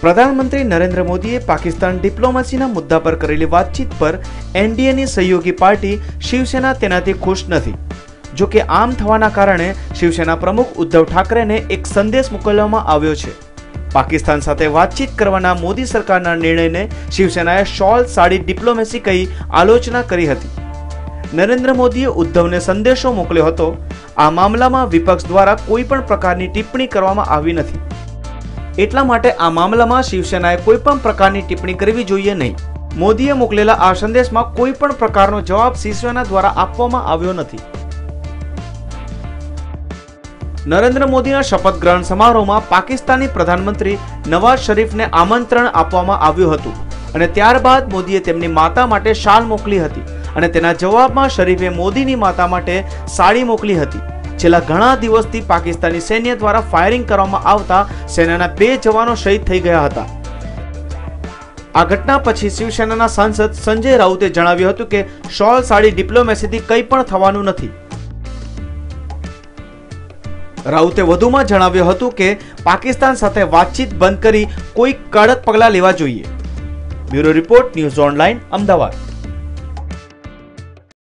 प्रधानमंत्री नरेंद्र मोदीए पाकिस्तान डिप्लोमसीना मुद्दा पर करेली वातचीत पर एनडीएनी सहयोगी पार्टी शिवसेना तेनाथी खुश नथी। जो कि आम थवाना कारणे शिवसेना प्रमुख उद्धव ठाकरेने एक संदेश मोकलवामां आव्यो छे। पाकिस्तान साथे वातचीत करवाना मोदी सरकारना निर्णयने शिवसेनाए शॉल साड़ी डिप्लोमेसी कही आलोचना करी हती। नरेंद्र मोदीए उद्धवने संदेशो मोकल्यो हतो। आ मामलामां विपक्ष द्वारा कोईपण प्रकारनी टिप्पणी करवामां आवी नथी। એટલા માટે આ મામલામાં શિવસેનાએ કોઈપણ પ્રકારની ટિપ્પણી કરવી જોઈએ નહીં। મોદીએ મોકલેલા આ સંદેશમાં કોઈપણ પ્રકારનો જવાબ શિવસેના દ્વારા આપવામાં આવ્યો નથી। નરેન્દ્ર મોદીના શપથ ગ્રહણ સમારોહમાં પાકિસ્તાની પ્રધાનમંત્રી નવાઝ શરીફને આમંત્રણ આપવામાં આવ્યું હતું અને ત્યારબાદ મોદીએ તેમની માતા માટે શાલ મોકલી હતી અને તેના જવાબમાં શરીફે મોદીની માતા માટે સાડી મોકલી હતી। છેલ્લા ઘણા દિવસથી પાકિસ્તાની સૈન્ય દ્વારા ફાયરિંગ કરવામાં આવતા સેનાના 2 જવાનો શહીદ થઈ ગયા હતા। આ ઘટના પછી શિવસેનાના સાંસદ સંજય રાઉતે જણાવ્યું હતું કે શોલ સાડી ડિપ્લોમેસીથી કંઈ પણ થવાનું નથી। રાઉતે વધુમાં જણાવ્યું હતું કે પાકિસ્તાન સાથે વાતચીત બંધ કરી કોઈ કડક પગલાં લેવા જોઈએ। Bureau report, news online, Ahmedabad.